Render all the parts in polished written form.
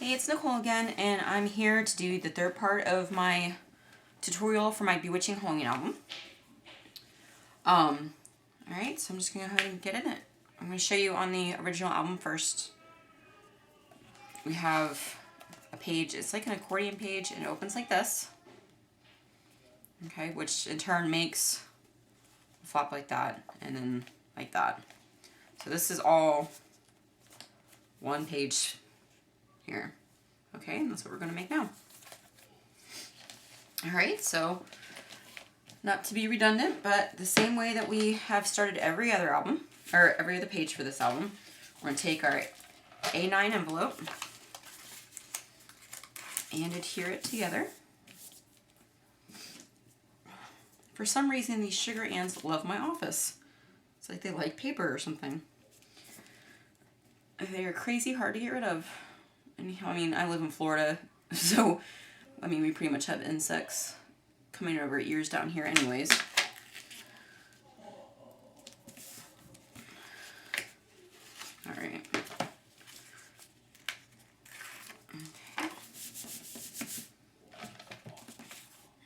Hey, it's Nicole again, and I'm here to do the third part of my tutorial for my Bewitching Halloween album. Alright, so I'm just going to go ahead and get in it. I'm going to show you on the original album first. We have a page, it's like an accordion page, and it opens like this. Okay, which in turn makes a flap like that, and then like that. So this is all one page here. Okay, and that's what we're going to make now. Alright, so not to be redundant, but the same way that we have started every other album, or every other page for this album, we're going to take our A9 envelope and adhere it together. For some reason, these sugar ants love my office. It's like they like paper or something. They are crazy hard to get rid of. Anyhow, I mean, I live in Florida, so, I mean, we pretty much have insects coming over ears down here anyways. Alright.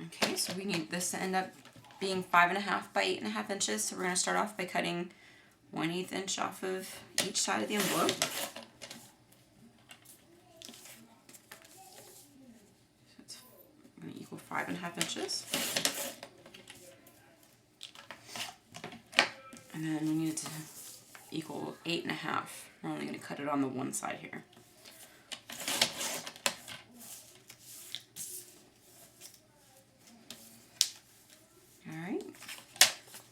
Okay, so we need this to end up being 5.5 by 8.5 inches, so we're going to start off by cutting 1/8 inch off of each side of the envelope. Equal 5.5 inches. And then we need it to equal 8.5. We're only going to cut it on the one side here. Alright,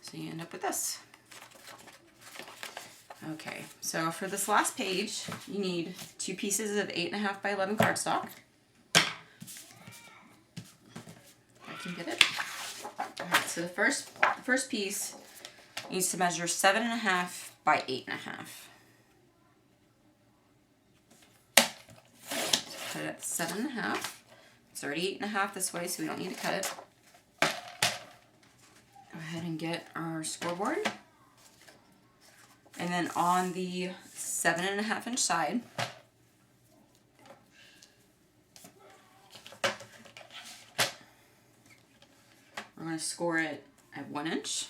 so you end up with this. Okay, so for this last page, you need 2 pieces of 8.5 by 11 cardstock. Can get it. Alright, so the first piece needs to measure 7.5 by 8.5. Cut it at 7.5. It's already 8.5 this way, so we don't need to cut it. Go ahead and get our scoreboard. And then on the 7.5 inch side, we're going to score it at 1 inch.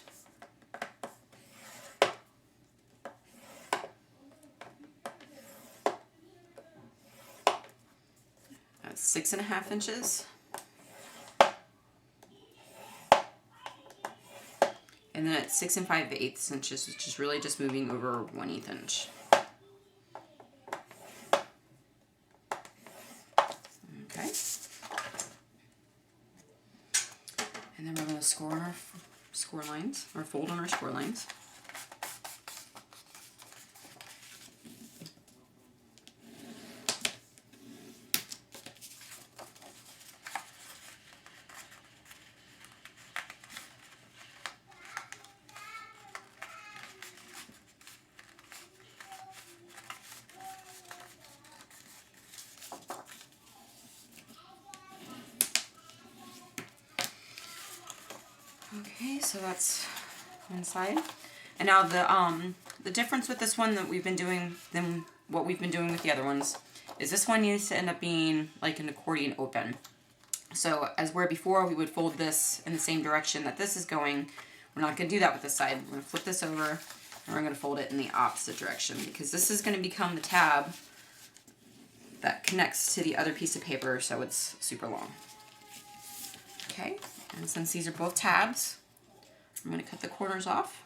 That's 6.5 inches. And then at 6 5/8 inches, which is really just moving over 1/8 inch. Okay. And then we're going to score on our score lines, or fold on our score lines. Okay, so that's one side. And now the difference with this one that we've been doing than what we've been doing with the other ones is this one needs to end up being like an accordion open. So as where before we would fold this in the same direction that this is going, we're not going to do that with this side. We're going to flip this over and we're going to fold it in the opposite direction because this is going to become the tab that connects to the other piece of paper, so it's super long. Okay. And since these are both tabs, I'm going to cut the corners off.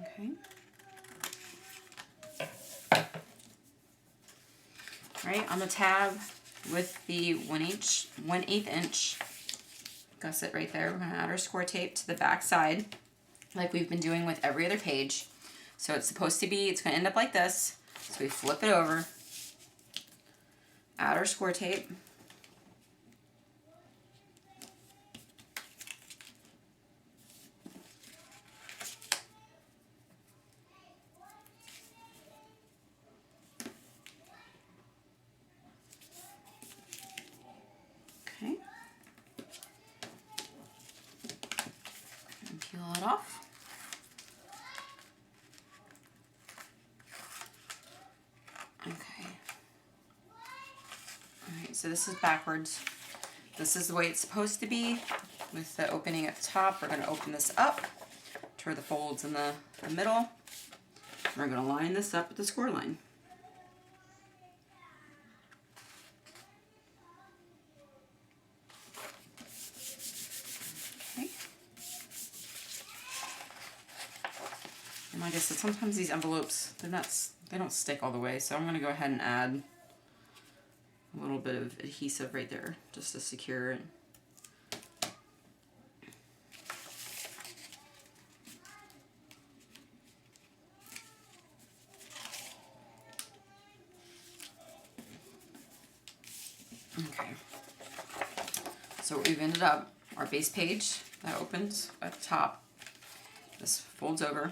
Okay. Alright, on the tab with the 1/8 inch gusset right there, we're going to add our score tape to the back side, like we've been doing with every other page. So it's supposed to be, it's going to end up like this. So we flip it over, add our score tape, okay, that off. Okay. Alright, so this is backwards. This is the way it's supposed to be with the opening at the top. We're going to open this up to where the folds in the middle. We're going to line this up with the score line. Okay. And like I said, sometimes these envelopes, they don't stick all the way, so I'm going to go ahead and add a little bit of adhesive right there just to secure it. Okay, so we've ended up, our base page that opens at the top, this folds over.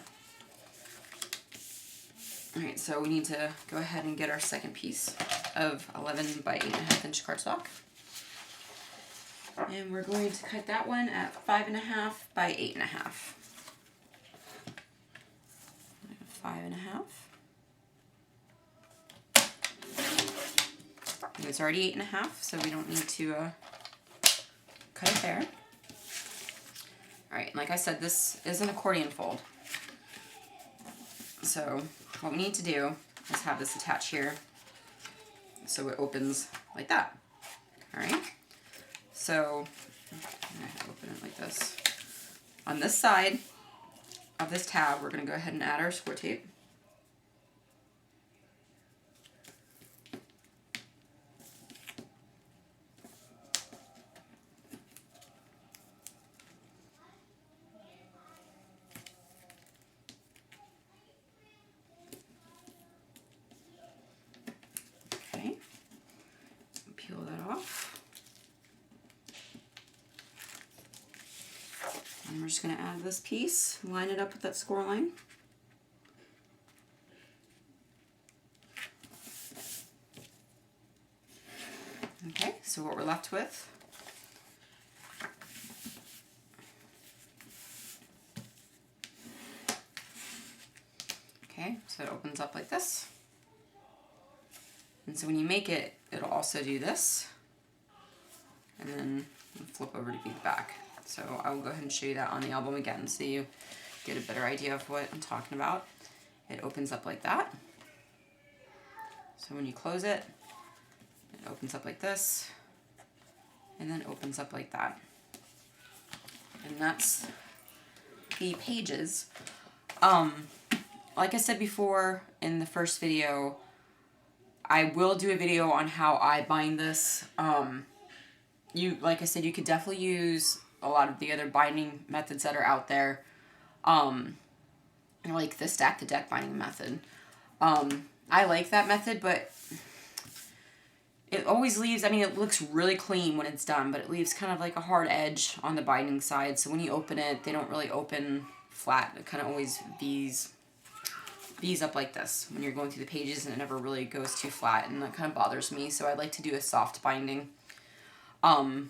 Alright, so we need to go ahead and get our second piece of 11 by 8.5 inch cardstock. And we're going to cut that one at 5.5 by 8.5. 5.5. It's already 8.5, so we don't need to cut it there. Alright, like I said, this is an accordion fold. So what we need to do is have this attached here so it opens like that. Alright, so I'm going to open it like this. On this side of this tab, we're going to go ahead and add our score tape. Peel that off. And we're just going to add this piece, line it up with that score line. Okay, so what we're left with so it opens up like this. And so when you make it, it'll also do this. And then flip over to be the back. So I will go ahead and show you that on the album again so you get a better idea of what I'm talking about. It opens up like that. So when you close it, it opens up like this. And then opens up like that. And that's the pages. Like I said before in the first video, I will do a video on how I bind this. Like I said, you could definitely use a lot of the other binding methods that are out there. Like the stack the deck binding method. I like that method, but it always leaves, I mean, it looks really clean when it's done, but it leaves kind of like a hard edge on the binding side. So when you open it, they don't really open flat. It kind of always V's up like this when you're going through the pages, and it never really goes too flat, and that kind of bothers me. So I like to do a soft binding. But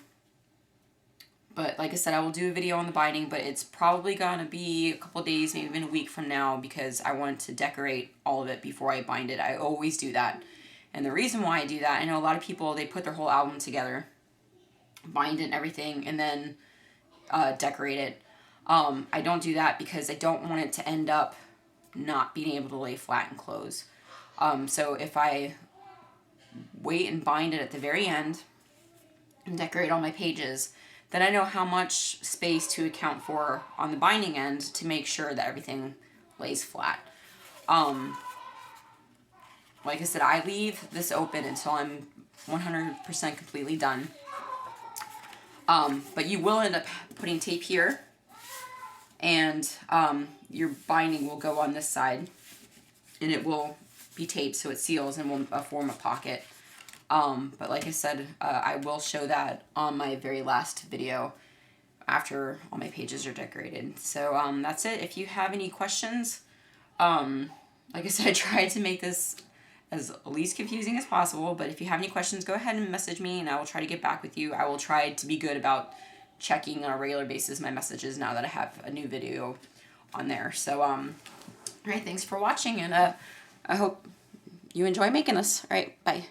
like I said, I will do a video on the binding, but it's probably gonna be a couple days, maybe even a week from now, because I want to decorate all of it before I bind it. I always do that. And the reason why I do that, I know a lot of people, they put their whole album together, bind it and everything, and then decorate it. I don't do that because I don't want it to end up not being able to lay flat and close. So if I wait and bind it at the very end and decorate all my pages, then I know how much space to account for on the binding end to make sure that everything lays flat. Like I said, I leave this open until I'm 100% completely done. But you will end up putting tape here, and your binding will go on this side, and it will be taped so it seals and will form a pocket. But like I said, I will show that on my very last video after all my pages are decorated. So that's it. If you have any questions, like I said, I tried to make this as least confusing as possible, but if you have any questions, go ahead and message me and I will try to get back with you. I will try to be good about checking on a regular basis my messages now that I have a new video on there. So, all right, thanks for watching, and I hope you enjoy making this. All right, bye.